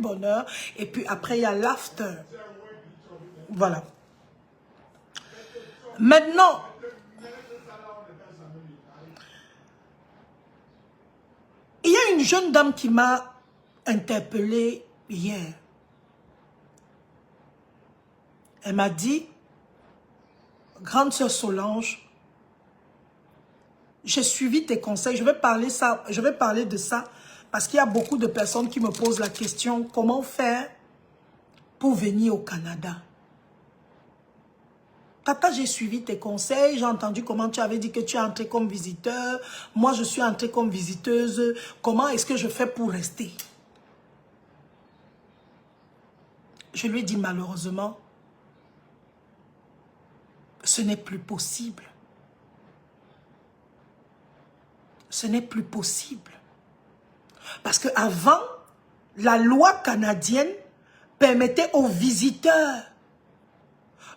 bonheur. Et puis après, il y a l'after. Voilà. Maintenant, il y a une jeune dame qui m'a interpellée hier. Elle m'a dit, grande sœur Solange, j'ai suivi tes conseils. Je vais parler de ça parce qu'il y a beaucoup de personnes qui me posent la question, comment faire pour venir au Canada? Tata, j'ai suivi tes conseils, j'ai entendu comment tu avais dit que tu es entrée comme visiteur. Moi, je suis entrée comme visiteuse. Comment est-ce que je fais pour rester? Je lui ai dit malheureusement, ce n'est plus possible. Ce n'est plus possible. Parce qu'avant, la loi canadienne permettait aux visiteurs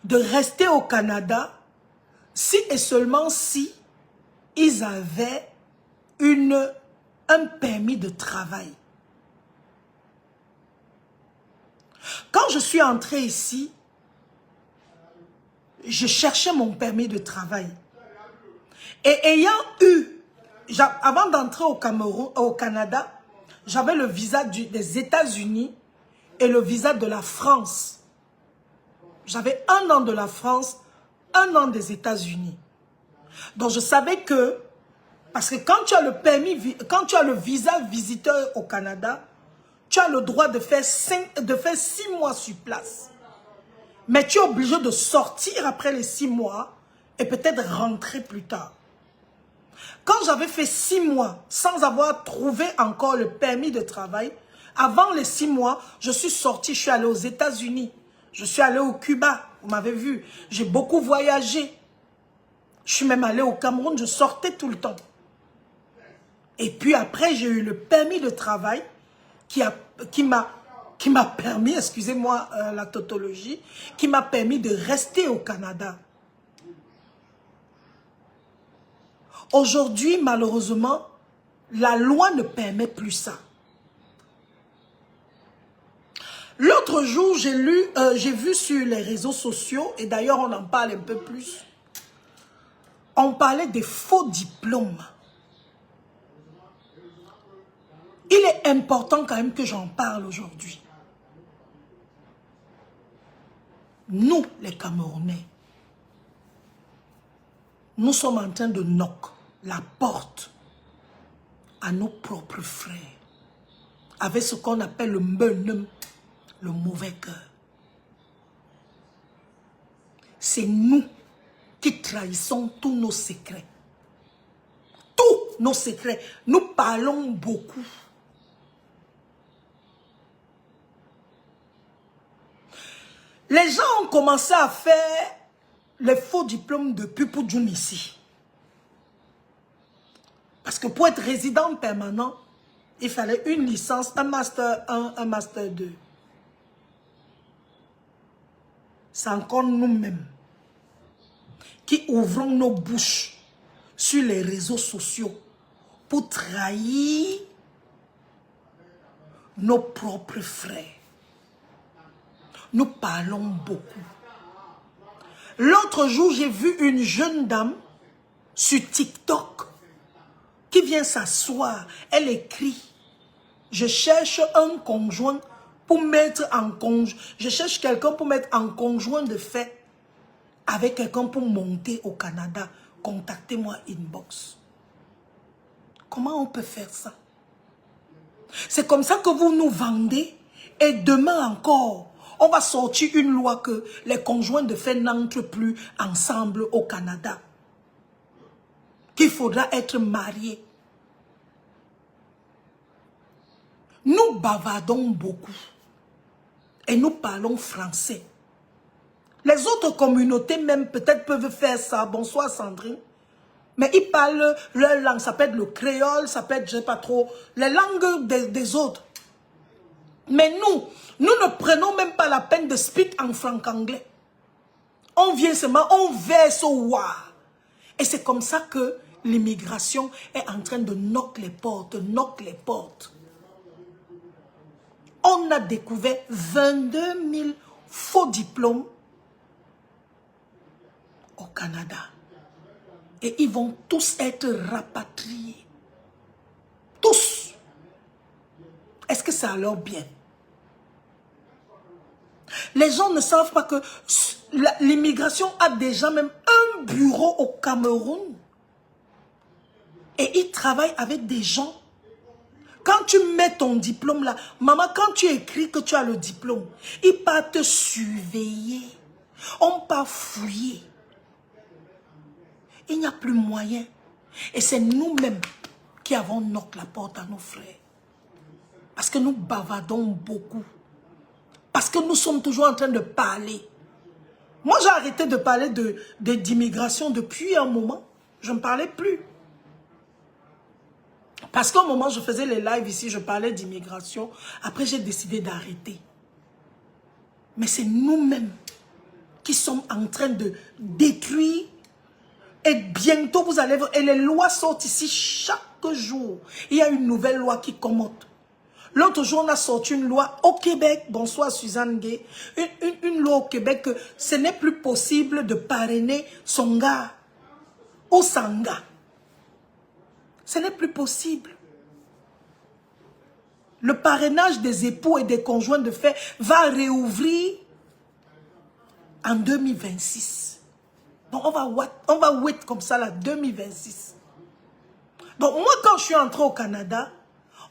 de rester au Canada si et seulement si ils avaient un permis de travail. Quand je suis entrée ici, je cherchais mon permis de travail. Et ayant eu, avant d'entrer au Canada, j'avais le visa des États-Unis et le visa de la France. J'avais 1 an de la France, 1 an des États-Unis. Donc je savais que, parce que quand tu as le permis, quand tu as le visa visiteur au Canada, tu as le droit de faire 6 mois sur place. Mais tu es obligé de sortir après les 6 mois et peut-être rentrer plus tard. Quand j'avais fait 6 mois sans avoir trouvé encore le permis de travail, avant les 6 mois, je suis sortie, je suis allée aux États-Unis. Je suis allée au Cuba, vous m'avez vu. J'ai beaucoup voyagé. Je suis même allée au Cameroun, je sortais tout le temps. Et puis après, j'ai eu le permis de travail qui m'a permis, excusez-moi la tautologie, qui m'a permis de rester au Canada. Aujourd'hui, malheureusement, la loi ne permet plus ça. L'autre jour, j'ai vu sur les réseaux sociaux, et d'ailleurs on en parle un peu plus, on parlait des faux diplômes. Il est important quand même que j'en parle aujourd'hui. Nous, les Camerounais, nous sommes en train de knock la porte à nos propres frères, avec ce qu'on appelle le mbenem, le mauvais cœur. C'est nous qui trahissons tous nos secrets. Tous nos secrets. Nous parlons beaucoup. Les gens ont commencé à faire les faux diplômes de Pupudjoum ici. Parce que pour être résident permanent, il fallait une licence, un master 1, un master 2. C'est encore nous-mêmes qui ouvrons nos bouches sur les réseaux sociaux pour trahir nos propres frères. Nous parlons beaucoup. L'autre jour, j'ai vu une jeune dame sur TikTok qui vient s'asseoir. Elle écrit, je cherche un conjoint pour mettre en conjoint. Je cherche quelqu'un pour mettre en conjoint de fait avec quelqu'un pour monter au Canada. Contactez-moi inbox. Comment on peut faire ça? C'est comme ça que vous nous vendez et demain encore, on va sortir une loi que les conjoints de fait n'entrent plus ensemble au Canada. Qu'il faudra être marié. Nous bavardons beaucoup. Et nous parlons français. Les autres communautés même peut-être peuvent faire ça. Bonsoir Sandrine. Mais ils parlent leur langue. Ça peut être le créole, ça peut être, je ne sais pas trop, les langues des autres. Mais nous ne prenons même pas la peine de speak en franc-anglais. On vient seulement, on verse au wa. Et c'est comme ça que l'immigration est en train de knock les portes, knock les portes. on a découvert 22 000 faux diplômes au Canada. Et ils vont tous être rapatriés. Tous. Est-ce que c'est à leur bien? Les gens ne savent pas que l'immigration a déjà même un bureau au Cameroun. Et ils travaillent avec des gens. Quand tu mets ton diplôme là, maman, quand tu écris que tu as le diplôme, ils partent te surveiller. On part fouiller. Il n'y a plus moyen. Et c'est nous-mêmes qui avons knocké la porte à nos frères. Parce que nous bavardons beaucoup. Parce que nous sommes toujours en train de parler. Moi, j'ai arrêté de parler d'immigration depuis un moment. Je ne parlais plus. Parce qu'au moment où je faisais les lives ici, je parlais d'immigration. Après, j'ai décidé d'arrêter. Mais c'est nous-mêmes qui sommes en train de détruire. Et bientôt, vous allez voir, et les lois sortent ici chaque jour. Il y a une nouvelle loi qui commente. L'autre jour, on a sorti une loi au Québec. Bonsoir, Suzanne Gay. Une loi au Québec que ce n'est plus possible de parrainer son gars ou son gars. Ce n'est plus possible. Le parrainage des époux et des conjoints de fait va réouvrir en 2026. Donc, on va wait comme ça, là, 2026. Donc, moi, quand je suis entrée au Canada,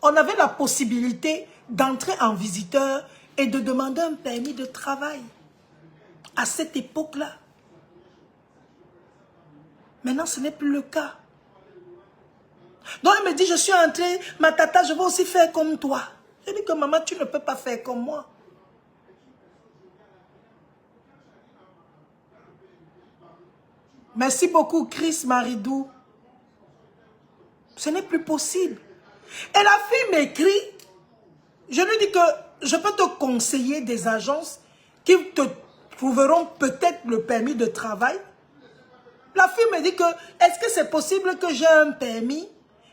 on avait la possibilité d'entrer en visiteur et de demander un permis de travail. À cette époque-là. Maintenant, ce n'est plus le cas. Donc, elle me dit, je suis entrée, ma tata, je vais aussi faire comme toi. Je dis que maman, tu ne peux pas faire comme moi. Merci beaucoup, Chris Maridou. Ce n'est plus possible. Et la fille m'écrit, je lui dis que je peux te conseiller des agences qui te trouveront peut-être le permis de travail. La fille me dit que, est-ce que c'est possible que j'ai un permis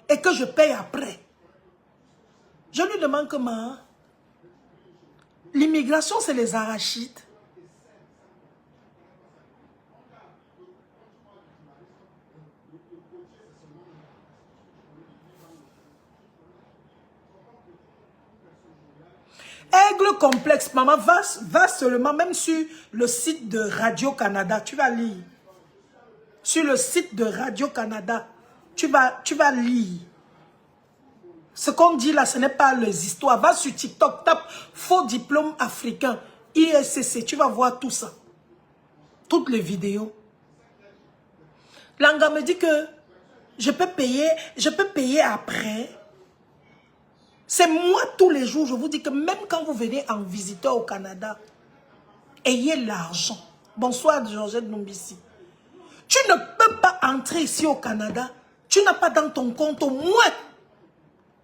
et que je paye après? Je lui demande comment. L'immigration, c'est les arachides. Aigle complexe, maman, va seulement, même sur le site de Radio-Canada, tu vas lire. Sur le site de Radio-Canada, tu vas lire. Ce qu'on dit là, ce n'est pas les histoires. Va sur TikTok, tape faux diplôme africain, ISCC, tu vas voir tout ça. Toutes les vidéos. Langa me dit que je peux payer après. C'est moi tous les jours, je vous dis que même quand vous venez en visiteur au Canada, ayez l'argent. Bonsoir Georgette Nombissi. Tu ne peux pas entrer ici au Canada, tu n'as pas dans ton compte au moins.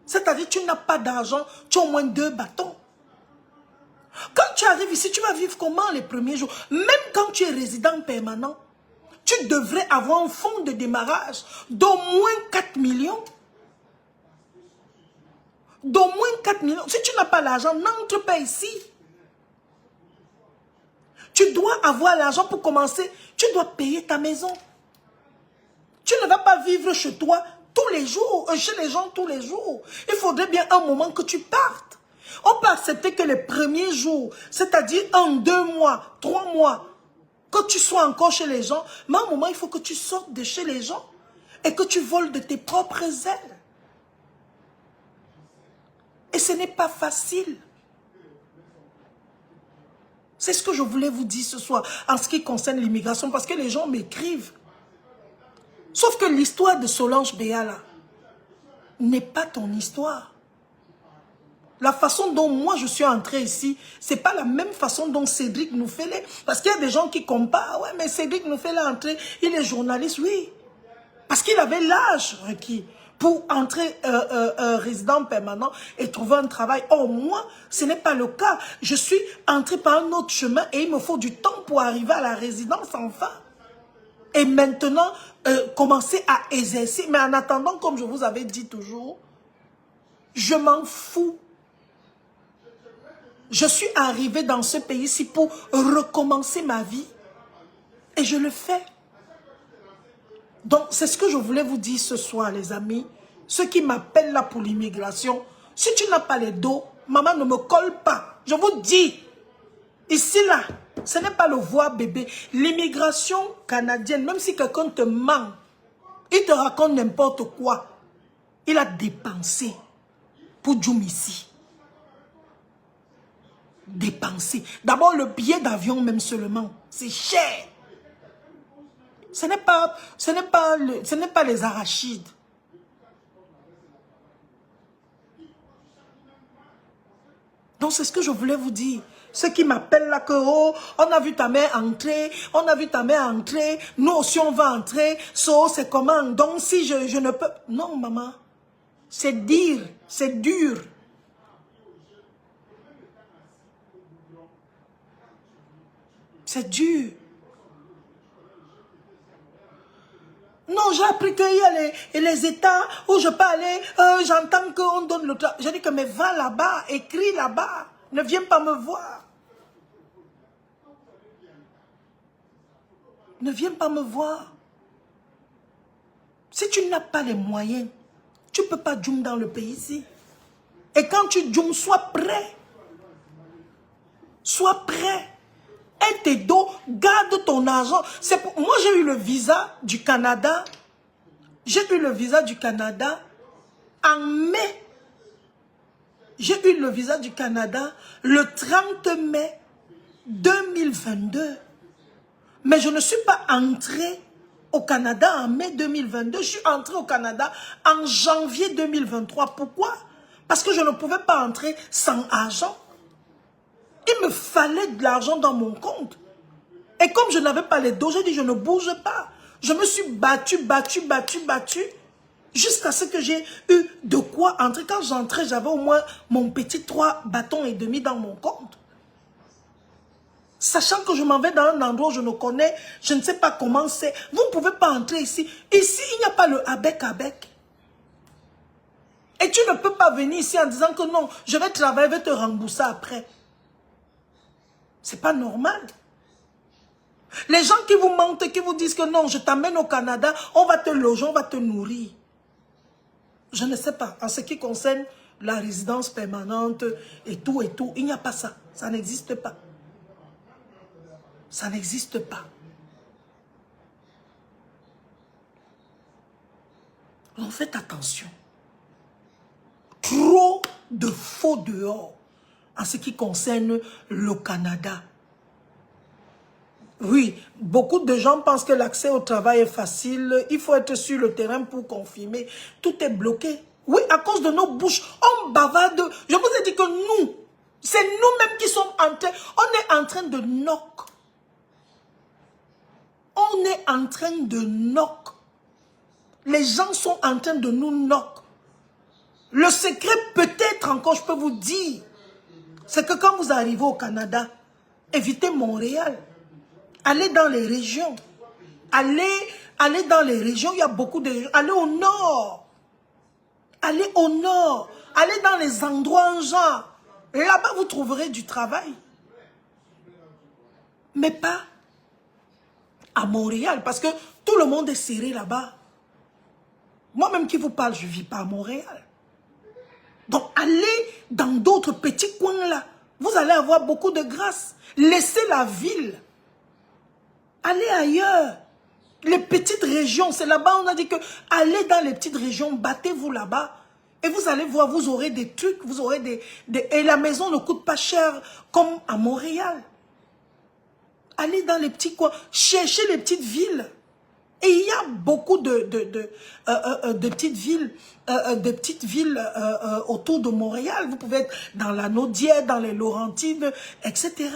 C'est-à-dire tu n'as pas d'argent, tu as au moins 2 bâtons. Quand tu arrives ici, tu vas vivre comment les premiers jours? Même quand tu es résident permanent, tu devrais avoir un fonds de démarrage d'au moins 4 millions. D'au moins 4 millions. Si tu n'as pas l'argent, n'entre pas ici. Tu dois avoir l'argent pour commencer. Tu dois payer ta maison. Tu ne vas pas vivre chez toi tous les jours, chez les gens tous les jours. Il faudrait bien un moment que tu partes. On peut accepter que les premiers jours, c'est-à-dire 1, 2 mois, 3 mois, que tu sois encore chez les gens, mais à un moment, il faut que tu sortes de chez les gens et que tu voles de tes propres ailes. Et ce n'est pas facile. C'est ce que je voulais vous dire ce soir en ce qui concerne l'immigration, parce que les gens m'écrivent. Sauf que l'histoire de Solange Béala n'est pas ton histoire. La façon dont moi je suis entrée ici, c'est pas la même façon dont Cédric nous fait les... Parce qu'il y a des gens qui comparent. Ouais, mais Cédric nous fait l'entrée, il est journaliste, oui. Parce qu'il avait l'âge requis pour entrer résident permanent et trouver un travail. Or, moi, ce n'est pas le cas. Je suis entré par un autre chemin et il me faut du temps pour arriver à la résidence enfin. Et maintenant, commencer à exercer. Mais en attendant, comme je vous avais dit toujours, je m'en fous. Je suis arrivée dans ce pays-ci pour recommencer ma vie. Et je le fais. Donc, c'est ce que je voulais vous dire ce soir, les amis. Ceux qui m'appellent là pour l'immigration, si tu n'as pas les dos, maman ne me colle pas. Je vous dis, ici là, ce n'est pas le voir bébé. L'immigration canadienne, même si quelqu'un te ment, il te raconte n'importe quoi. Il a dépensé pour Djoum ici. Dépensé. D'abord, le billet d'avion même seulement, c'est cher. Ce n'est pas les arachides. Donc, c'est ce que je voulais vous dire. Ceux qui m'appellent là que, oh, on a vu ta mère entrer, on a vu ta mère entrer, nous aussi on va entrer, so, c'est comment? Donc, si je ne peux... Non, maman, c'est dire, c'est dur. C'est dur. Non, j'ai appris qu'il y a les États où je peux aller, j'entends qu'on donne le travail. J'ai dit que, mais va là-bas, écris là-bas, ne viens pas me voir. Ne viens pas me voir. Si tu n'as pas les moyens, tu ne peux pas djoum dans le pays ici. Et quand tu djoum, sois prêt. Sois prêt. Et tes dos, garde ton argent. Moi, j'ai eu le visa du Canada. J'ai eu le visa du Canada en mai. J'ai eu le visa du Canada le 30 mai 2022. Mais je ne suis pas entrée au Canada en mai 2022. Je suis entrée au Canada en janvier 2023. Pourquoi? Parce que je ne pouvais pas entrer sans argent. Il me fallait de l'argent dans mon compte. Et comme je n'avais pas les dos, j'ai dit je ne bouge pas. Je me suis battue, jusqu'à ce que j'ai eu de quoi entrer. Quand j'entrais, j'avais au moins mon petit 3 bâtons et demi dans mon compte. Sachant que je m'en vais dans un endroit où je ne connais, je ne sais pas comment c'est. Vous ne pouvez pas entrer ici. Ici, il n'y a pas le avec. Et tu ne peux pas venir ici en disant que non, je vais travailler, je vais te rembourser après. C'est pas normal. Les gens qui vous mentent, qui vous disent que non, je t'amène au Canada, on va te loger, on va te nourrir. Je ne sais pas. En ce qui concerne la résidence permanente et tout, il n'y a pas ça. Ça n'existe pas. Ça n'existe pas. Donc faites attention. Trop de faux dehors en ce qui concerne le Canada. Oui, beaucoup de gens pensent que l'accès au travail est facile. Il faut être sur le terrain pour confirmer. Tout est bloqué. Oui, à cause de nos bouches, on bavarde. Je vous ai dit que nous, c'est nous-mêmes qui sommes en train, on est en train de knock. On est en train de knock. Les gens sont en train de nous knock. Le secret peut-être encore, je peux vous dire, c'est que quand vous arrivez au Canada, évitez Montréal. Allez dans les régions. Allez dans les régions, il y a beaucoup de régions. Allez au nord. Allez au nord. Allez dans les endroits en genre. Là-bas, vous trouverez du travail. Mais pas à Montréal, parce que tout le monde est serré là-bas. Moi-même qui vous parle, je ne vis pas à Montréal. Donc, allez dans d'autres petits coins là. Vous allez avoir beaucoup de grâce. Laissez la ville. Allez ailleurs. Les petites régions, c'est là-bas, on a dit que allez dans les petites régions, battez-vous là-bas. Et vous allez voir, vous aurez des trucs, vous aurez et la maison ne coûte pas cher comme à Montréal. Allez dans les petits coins, cherchez les petites villes. Et il y a beaucoup de petites villes autour de Montréal. Vous pouvez être dans la Naudière, dans les Laurentides, etc.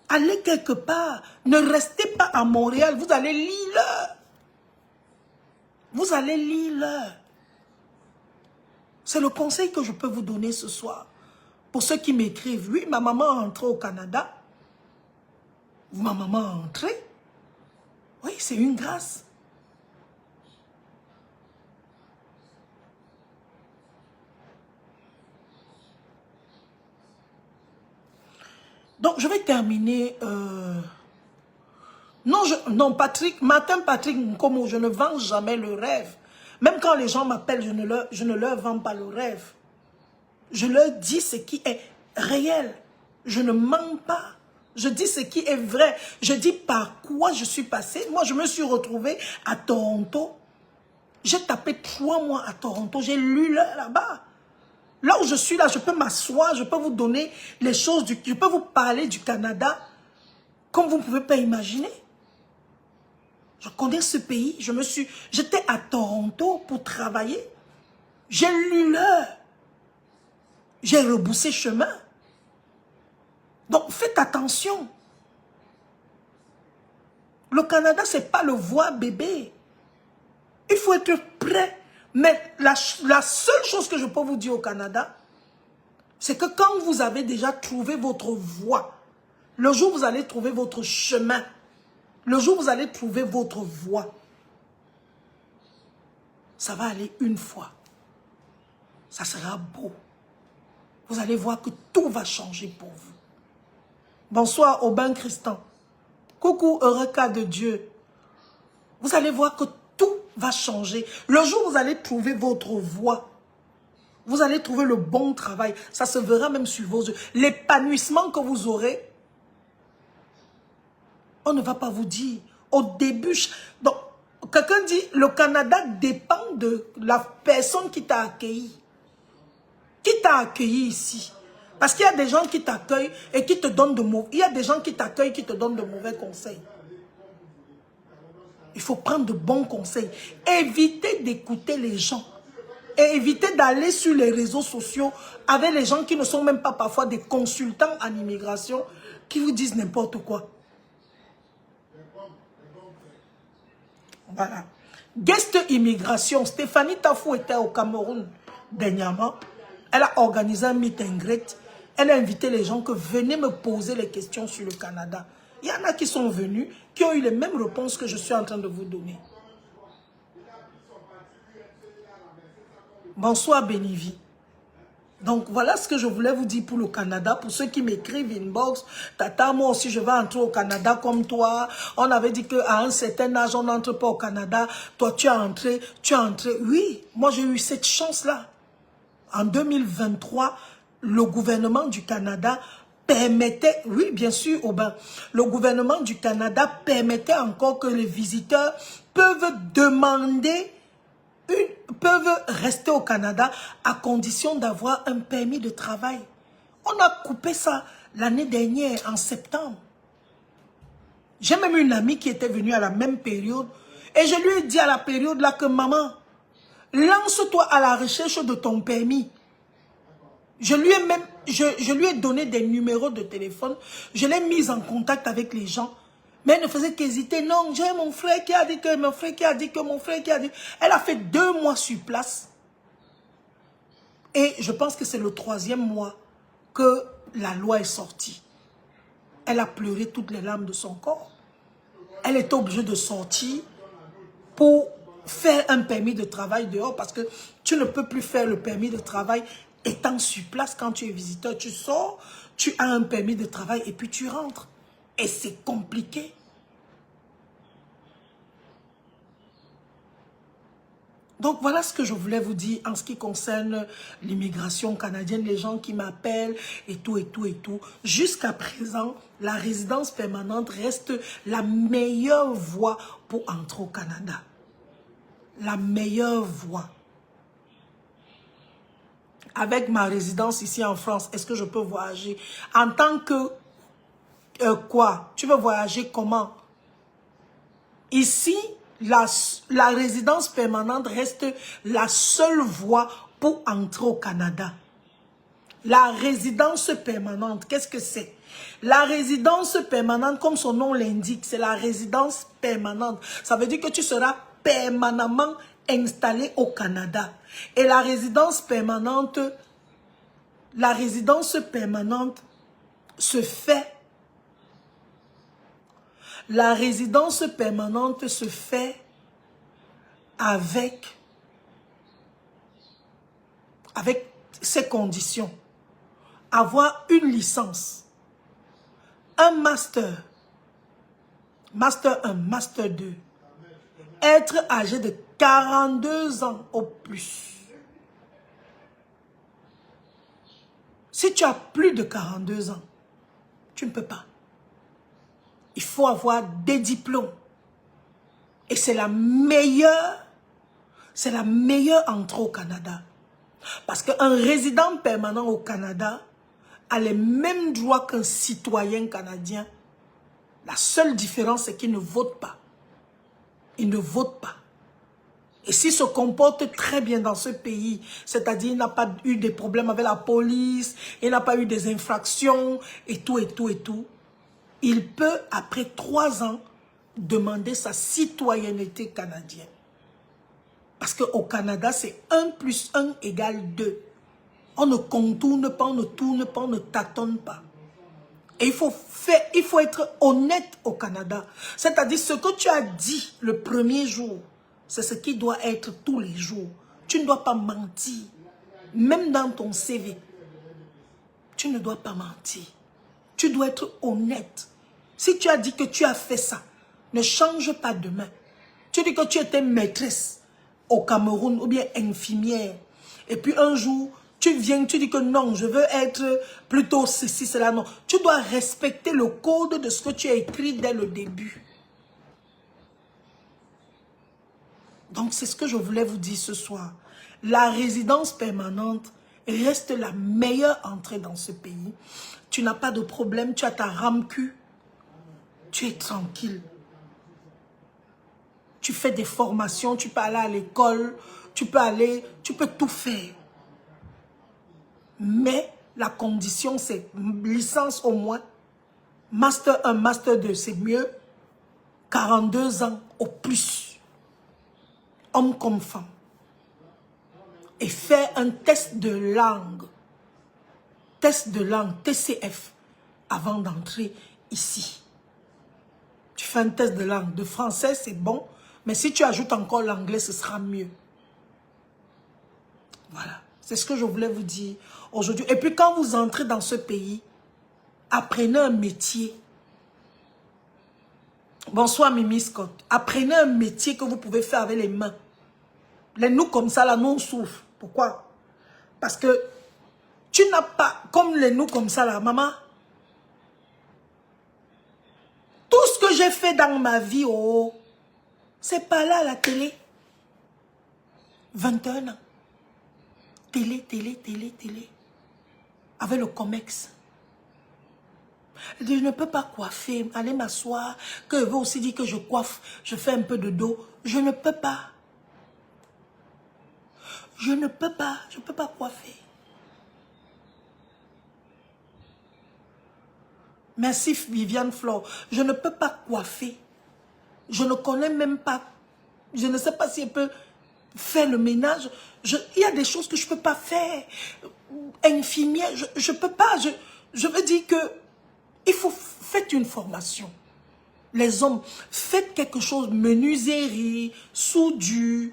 Allez quelque part. Ne restez pas à Montréal. Vous allez Lille. Vous allez Lille. C'est le conseil que je peux vous donner ce soir. Pour ceux qui m'écrivent, oui, ma maman est entrée au Canada. Ma maman est entrée. Oui, c'est une grâce. Donc, je vais terminer. Non, Martin Patrick Nkomo, je ne vends jamais le rêve. Même quand les gens m'appellent, je ne leur vends pas le rêve. Je leur dis ce qui est réel. Je ne mens pas. Je dis ce qui est vrai. Je dis par quoi je suis passé. Moi, je me suis retrouvée à Toronto. J'ai tapé 3 mois à Toronto. J'ai lu là-bas. Là où je suis, là, je peux m'asseoir. Je peux vous donner les choses. Je peux vous parler du Canada comme vous ne pouvez pas imaginer. Je connais ce pays. J'étais à Toronto pour travailler. J'ai lu l'heure. J'ai rebroussé chemin. Donc, faites attention. Le Canada, ce n'est pas le voir bébé. Il faut être prêt. Mais la seule chose que je peux vous dire au Canada, c'est que quand vous avez déjà trouvé votre voie, le jour où vous allez trouver votre chemin, le jour où vous allez trouver votre voie, ça va aller une fois. Ça sera beau. Vous allez voir que tout va changer pour vous. Bonsoir, Aubin Christian. Coucou, heureux cas de Dieu. Vous allez voir que tout va changer. Le jour où vous allez trouver votre voie, vous allez trouver le bon travail. Ça se verra même sur vos yeux. L'épanouissement que vous aurez, on ne va pas vous dire. Au début, donc, quelqu'un dit, le Canada dépend de la personne qui t'a accueilli. Qui t'a accueilli ici? Parce qu'il y a des gens qui t'accueillent et qui te donnent de mauvais. Il y a des gens qui t'accueillent et qui te donnent de mauvais conseils. Il faut prendre de bons conseils. Évitez d'écouter les gens. Et évitez d'aller sur les réseaux sociaux avec les gens qui ne sont même pas parfois des consultants en immigration qui vous disent n'importe quoi. Voilà. Guest immigration. Stéphanie Tafou était au Cameroun dernièrement. Elle a organisé un meet and greet. Elle a invité les gens que venez me poser les questions sur le Canada. Il y en a qui sont venus, qui ont eu les mêmes réponses que je suis en train de vous donner. Bonsoir Bénivie. Donc voilà ce que je voulais vous dire pour le Canada. Pour ceux qui m'écrivent inbox, Tata, moi aussi je vais entrer au Canada comme toi. On avait dit qu'à un certain âge, on n'entre pas au Canada. Toi, tu as entré, Oui, moi j'ai eu cette chance-là. En 2023, le gouvernement du Canada permettait, oui bien sûr, Aubin, le gouvernement du Canada permettait encore que les visiteurs peuvent demander, peuvent rester au Canada à condition d'avoir un permis de travail. On a coupé ça l'année dernière, en septembre. J'ai même une amie qui était venue à la même période et je lui ai dit à la période là que maman, lance-toi à la recherche de ton permis. Je lui ai donné des numéros de téléphone. Je l'ai mise en contact avec les gens. Mais elle ne faisait qu'hésiter. Non, j'ai mon frère qui a dit que mon frère qui a dit que mon frère qui a dit. Elle a fait 2 mois sur place. Et je pense que c'est le 3e mois que la loi est sortie. Elle a pleuré toutes les larmes de son corps. Elle était obligée de sortir pour faire un permis de travail dehors parce que tu ne peux plus faire le permis de travail étant sur place. Quand tu es visiteur, tu sors, tu as un permis de travail et puis tu rentres. Et c'est compliqué. Donc voilà ce que je voulais vous dire en ce qui concerne l'immigration canadienne, les gens qui m'appellent et tout et tout et tout. Jusqu'à présent, la résidence permanente reste la meilleure voie pour entrer au Canada. La meilleure voie. Avec ma résidence ici en France, est-ce que je peux voyager? En tant que quoi? Tu veux voyager comment? Ici, la résidence permanente reste la seule voie pour entrer au Canada. La résidence permanente, qu'est-ce que c'est? La résidence permanente, comme son nom l'indique, c'est la résidence permanente. Ça veut dire que tu seras permanemment installé au Canada. Et la résidence permanente se fait. La résidence permanente se fait avec ces conditions. Avoir une licence. un master, master 1, master 2, être âgé de 42 ans au plus. Si tu as plus de 42 ans, tu ne peux pas. Il faut avoir des diplômes. Et c'est la meilleure entrée au Canada. Parce qu'un résident permanent au Canada a les mêmes droits qu'un citoyen canadien. La seule différence, c'est qu'il ne vote pas. Il ne vote pas. Et s'il se comporte très bien dans ce pays, c'est-à-dire il n'a pas eu de problèmes avec la police, il n'a pas eu des infractions, et tout, il peut, après 3 ans, demander sa citoyenneté canadienne. Parce qu'au Canada, c'est 1 + 1 = 2. On ne contourne pas, on ne tourne pas, on ne tâtonne pas. Et il faut être honnête au Canada. C'est-à-dire, ce que tu as dit le premier jour, c'est ce qui doit être tous les jours. Tu ne dois pas mentir. Même dans ton CV, tu ne dois pas mentir. Tu dois être honnête. Si tu as dit que tu as fait ça, ne change pas demain. Tu dis que tu étais maîtresse au Cameroun ou bien infirmière. Et puis un jour, tu viens, tu dis que non, je veux être plutôt ceci, cela, non. Tu dois respecter le code de ce que tu as écrit dès le début. Donc c'est ce que je voulais vous dire ce soir. La résidence permanente reste la meilleure entrée dans ce pays. Tu n'as pas de problème, tu as ta RAMQ. Tu es tranquille. Tu fais des formations, tu peux aller à l'école, tu peux tout faire. Mais la condition, c'est licence au moins. Master 1, Master 2, c'est mieux. 42 ans au plus. Homme comme femme. Et faire un test de langue. Test de langue, TCF, avant d'entrer ici. Tu fais un test de langue. De français, c'est bon. Mais si tu ajoutes encore l'anglais, ce sera mieux. Voilà. C'est ce que je voulais vous dire aujourd'hui. Et puis quand vous entrez dans ce pays, apprenez un métier. Bonsoir Mimi Scott. Apprenez un métier que vous pouvez faire avec les mains. Les nous comme ça, là, nous on souffre. Pourquoi? Parce que tu n'as pas, comme les nous comme ça, là, maman. Tout ce que j'ai fait dans ma vie, oh, c'est pas là à la télé. 21 ans. Télé. Avec le Comex. Je ne peux pas coiffer, aller m'asseoir, que je veux aussi dire que je coiffe, je fais un peu de dos. Je ne peux pas. Je ne peux pas coiffer. Merci Viviane Flore. Je ne peux pas coiffer. Je ne connais même pas. Je ne sais pas si elle peut faire le ménage. Il y a des choses que je ne peux pas faire. Infirmière, je ne peux pas. Je veux dire que il faut faire une formation. Les hommes, faites quelque chose, menuiserie, soudure,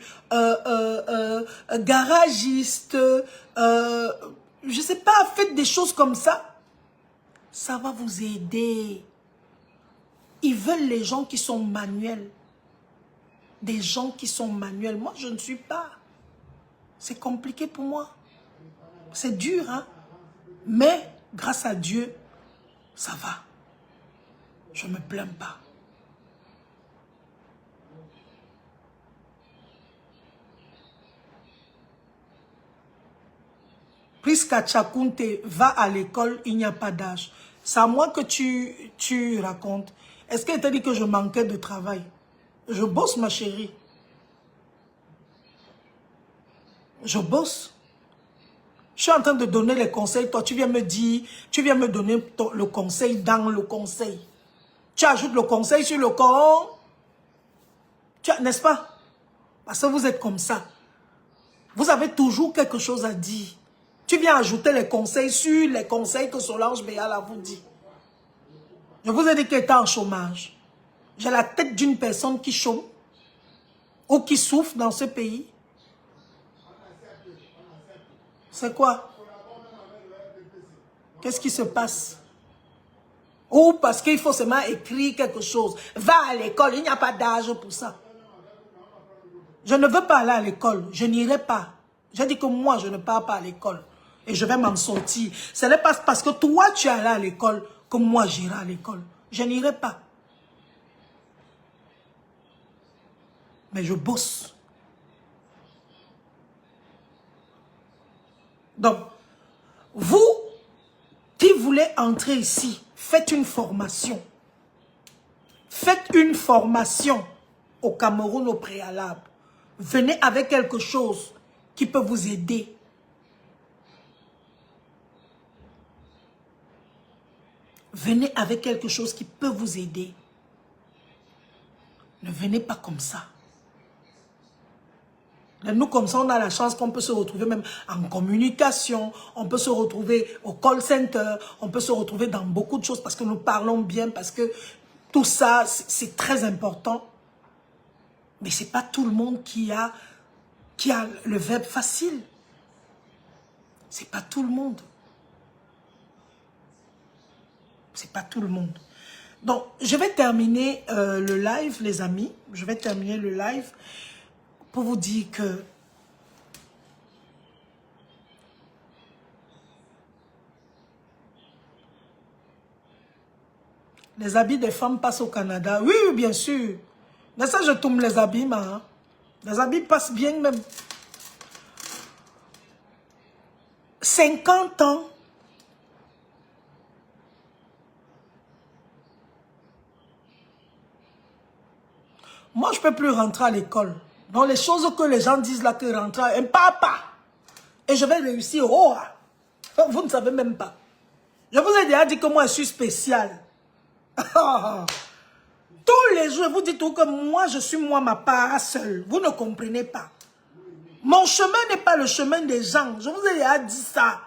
garagiste, je ne sais pas, faites des choses comme ça. Ça va vous aider. Ils veulent les gens qui sont manuels. Des gens qui sont manuels. Moi, je ne suis pas. C'est compliqué pour moi. C'est dur, hein. Mais, grâce à Dieu, ça va. Je ne me plains pas. Puisqu'à Tchakounte va à l'école, il n'y a pas d'âge. C'est à moi que tu racontes. Est-ce qu'elle t'a dit que je manquais de travail? Je bosse, ma chérie. Je bosse. Je suis en train de donner les conseils. Toi, tu viens me dire, tu viens me donner le conseil dans le conseil. Tu ajoutes le conseil sur le corps. N'est-ce pas? Parce que vous êtes comme ça. Vous avez toujours quelque chose à dire. Tu viens ajouter les conseils sur les conseils que Solange Béala vous dit. Je vous ai dit qu'elle était en chômage. J'ai la tête d'une personne qui chôme ou qui souffre dans ce pays. C'est quoi? Qu'est-ce qui se passe? Ou parce qu'il faut seulement écrire quelque chose. Va à l'école, il n'y a pas d'âge pour ça. Je ne veux pas aller à l'école, je n'irai pas. J'ai dit que moi, je ne pars pas à l'école. Et je vais m'en sortir. Ce n'est pas parce que toi, tu es allé à l'école que moi, j'irai à l'école. Je n'irai pas. Mais je bosse. Donc, vous qui voulez entrer ici, faites une formation. Faites une formation au Cameroun au préalable. Venez avec quelque chose qui peut vous aider. Venez avec quelque chose qui peut vous aider. Ne venez pas comme ça. Nous, comme ça, on a la chance qu'on peut se retrouver même en communication, on peut se retrouver au call center, on peut se retrouver dans beaucoup de choses parce que nous parlons bien, parce que tout ça, c'est très important. Mais ce n'est pas tout le monde qui a le verbe facile. Ce n'est pas tout le monde. C'est pas tout le monde. Donc, je vais terminer le live, les amis. Je vais terminer le live pour vous dire que les habits des femmes passent au Canada. Oui, oui, bien sûr. Mais ça, je tourne les habits, hein. Les habits passent bien même. 50 ans. Moi, je ne peux plus rentrer à l'école. Dans les choses que les gens disent là, que rentrer, un papa. Et je vais réussir. Oh, vous ne savez même pas. Je vous ai déjà dit que moi, je suis spécial. Tous les jours, vous dites tout que moi, je suis moi, ma part seule. Vous ne comprenez pas. Mon chemin n'est pas le chemin des gens. Je vous ai déjà dit ça.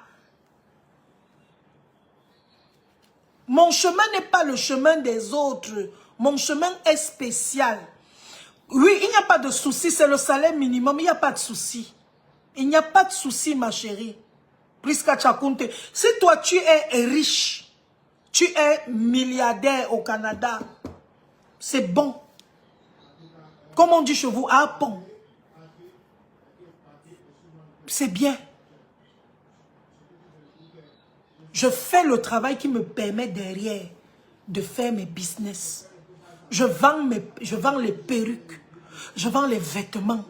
Mon chemin n'est pas le chemin des autres. Mon chemin est spécial. Oui, il n'y a pas de souci, c'est le salaire minimum, il n'y a pas de souci. Il n'y a pas de souci, ma chérie. Priska Chakunte, si toi tu es riche, tu es milliardaire au Canada, c'est bon. Comme on dit chez vous, à pont. C'est bien. Je fais le travail qui me permet derrière de faire mes business. Je vends les perruques. Je vends les vêtements.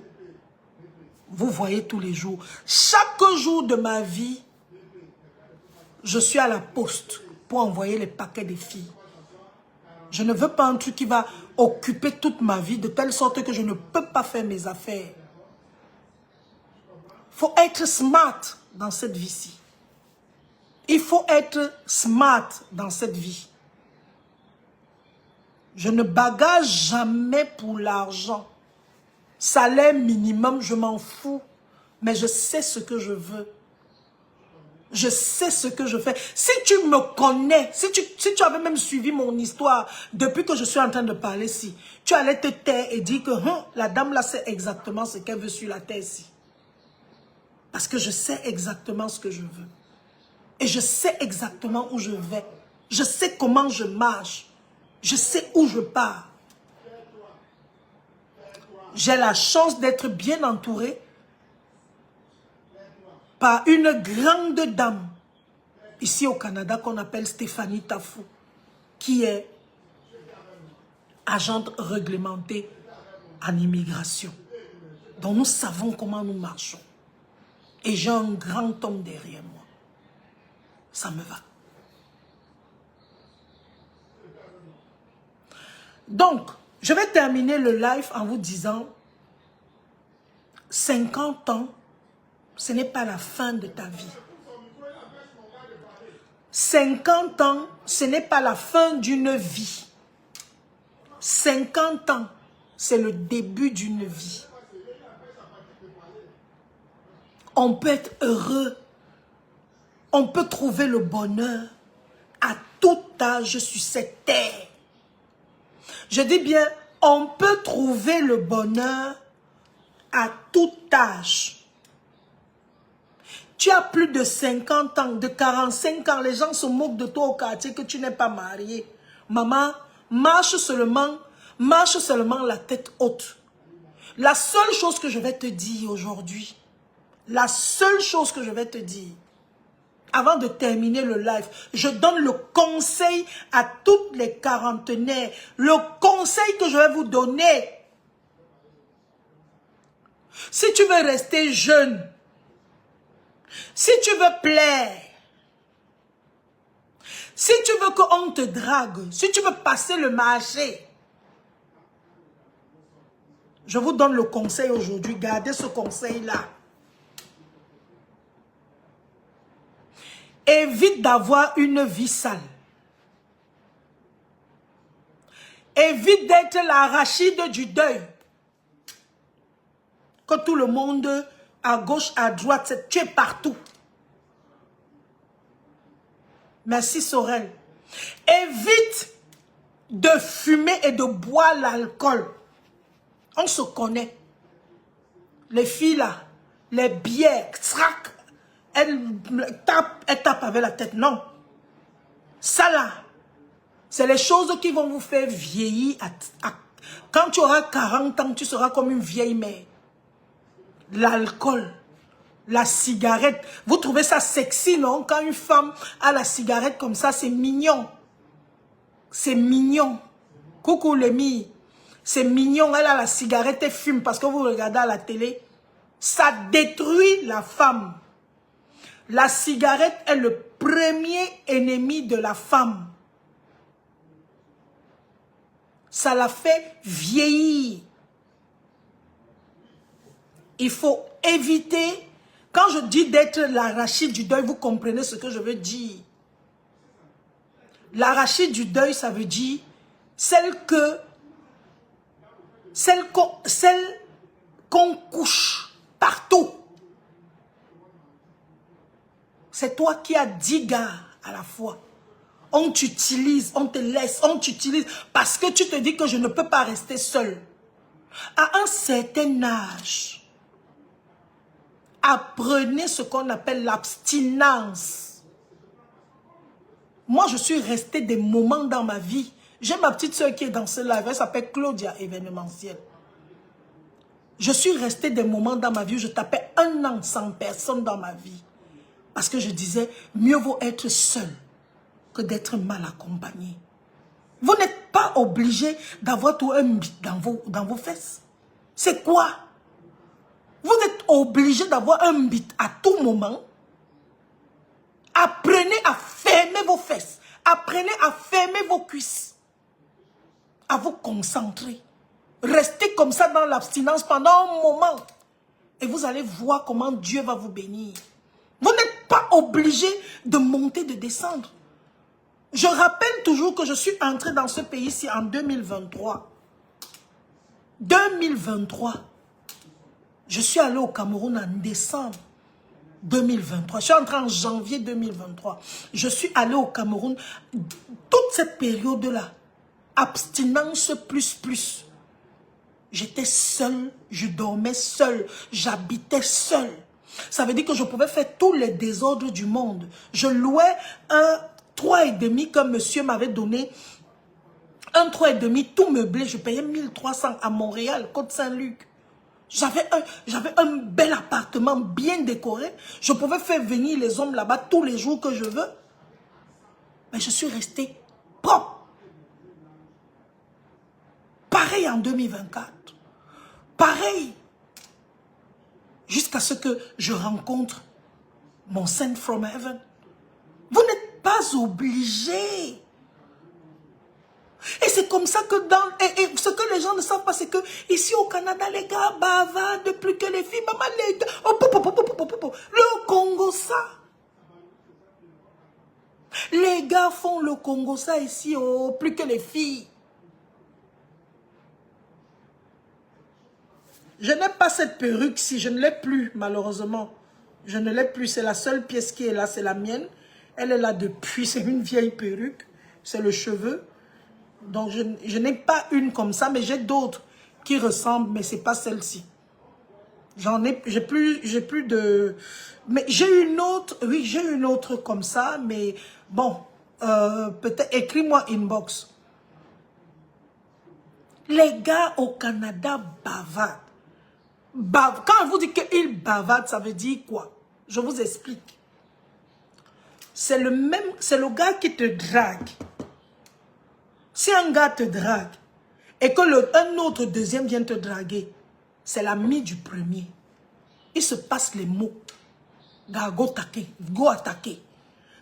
Vous voyez tous les jours. Chaque jour de ma vie, je suis à la poste pour envoyer les paquets des filles. Je ne veux pas un truc qui va occuper toute ma vie de telle sorte que je ne peux pas faire mes affaires. Il faut être smart dans cette vie-ci. Il faut être smart dans cette vie. Je ne bagage jamais pour l'argent. Salaire minimum, je m'en fous. Mais je sais ce que je veux. Je sais ce que je fais. Si tu me connais, si tu avais même suivi mon histoire depuis que je suis en train de parler ici, tu allais te taire et dire que la dame là sait exactement ce qu'elle veut sur la terre ici. Parce que je sais exactement ce que je veux. Et je sais exactement où je vais. Je sais comment je marche. Je sais où je pars. J'ai la chance d'être bien entourée par une grande dame ici au Canada qu'on appelle Stéphanie Tafou, qui est agente réglementée en immigration. Donc nous savons comment nous marchons. Et j'ai un grand homme derrière moi. Ça me va. Donc, je vais terminer le live en vous disant 50 ans, ce n'est pas la fin de ta vie. 50 ans, ce n'est pas la fin d'une vie. 50 ans, c'est le début d'une vie. On peut être heureux. On peut trouver le bonheur à tout âge sur cette terre. Je dis bien, on peut trouver le bonheur à tout âge. Tu as plus de 50 ans, de 45 ans. Les gens se moquent de toi au quartier que tu n'es pas marié. Maman, marche seulement la tête haute. La seule chose que je vais te dire aujourd'hui, la seule chose que je vais te dire, avant de terminer le live, je donne le conseil à toutes les quarantenaires. Le conseil que je vais vous donner. Si tu veux rester jeune, si tu veux plaire, si tu veux qu'on te drague, si tu veux passer le marché, je vous donne le conseil aujourd'hui. Gardez ce conseil-là. Évite d'avoir une vie sale. Évite d'être l'arachide du deuil. Que tout le monde, à gauche, à droite, tu es partout. Merci Sorel. Évite de fumer et de boire l'alcool. On se connaît. Les filles là, les bières, trac, elles tapent avec la tête. Non. Ça là, c'est les choses qui vont vous faire vieillir. Quand tu auras 40 ans, tu seras comme une vieille mère. L'alcool, la cigarette. Vous trouvez ça sexy, non? Quand une femme a la cigarette comme ça, c'est mignon. C'est mignon. Coucou les filles. C'est mignon, elle a la cigarette et fume parce que vous regardez à la télé. Ça détruit la femme. La cigarette est le premier ennemi de la femme. Ça la fait vieillir. Il faut éviter, quand je dis d'être l'arachide du deuil, vous comprenez ce que je veux dire. L'arachide du deuil, ça veut dire celle qu'on couche partout. C'est toi qui as 10 gars à la fois. On t'utilise, on te laisse, on t'utilise parce que tu te dis que je ne peux pas rester seul. À un certain âge, apprenez ce qu'on appelle l'abstinence. Moi, je suis restée des moments dans ma vie. J'ai ma petite soeur qui est dans ce live, elle s'appelle Claudia Événementiel. Je suis restée des moments dans ma vie où je tapais 1 an sans personne dans ma vie. Parce que je disais, mieux vaut être seul que d'être mal accompagné. Vous n'êtes pas obligé d'avoir tout un bit dans vos fesses. C'est quoi? Vous êtes obligé d'avoir un bit à tout moment. Apprenez à fermer vos fesses. Apprenez à fermer vos cuisses. À vous concentrer. Restez comme ça dans l'abstinence pendant un moment. Et vous allez voir comment Dieu va vous bénir. Vous n'êtes pas obligé de monter, de descendre. Je rappelle toujours que je suis entrée dans ce pays-ci en 2023. 2023. Je suis allée au Cameroun en décembre 2023. Je suis entrée en janvier 2023. Je suis allée au Cameroun. Toute cette période-là, abstinence plus. J'étais seule, je dormais seule, j'habitais seule. Ça veut dire que je pouvais faire tous les désordres du monde. Je louais un 3,5 que monsieur m'avait donné. Un 3,5 tout meublé. Je payais 1300 à Montréal, Côte-Saint-Luc. J'avais un bel appartement bien décoré. Je pouvais faire venir les hommes là-bas tous les jours que je veux. Mais je suis restée propre. Pareil en 2024. Pareil. Jusqu'à ce que je rencontre mon Saint from Heaven. Vous n'êtes pas obligé. Et c'est comme ça que et ce que les gens ne savent pas, c'est que ici au Canada, les gars bavardent plus que les filles. Maman, les gars, le Congo ça. Les gars font le Congo ça ici, plus que les filles. Je n'ai pas cette perruque-ci, je ne l'ai plus, malheureusement. Je ne l'ai plus, c'est la seule pièce qui est là, c'est la mienne. Elle est là depuis, c'est une vieille perruque, c'est le cheveu. Donc, je n'ai pas une comme ça, mais j'ai d'autres qui ressemblent, mais ce n'est pas celle-ci. j'ai plus de... Mais j'ai une autre, oui, j'ai une autre comme ça, mais bon, peut-être, écris-moi inbox. Les gars au Canada bavardent. Quand on vous dit qu'ils bavardent, ça veut dire quoi? Je vous explique. C'est le gars qui te drague. Si un gars te drague, et que un autre deuxième vient te draguer, c'est l'ami du premier. Il se passe les mots. Gars, go attaquer.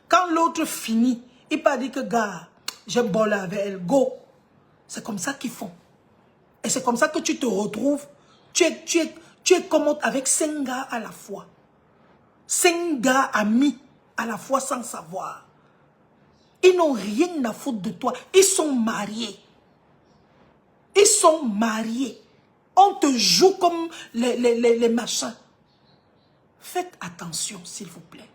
Quand l'autre finit, il pas dit que gars, j'ai bolé avec elle, go. C'est comme ça qu'ils font. Et c'est comme ça que tu te retrouves. Tu es commode avec 5 gars à la fois. 5 gars amis à la fois sans savoir. Ils n'ont rien à foutre de toi. Ils sont mariés. Ils sont mariés. On te joue comme les machins. Faites attention, s'il vous plaît.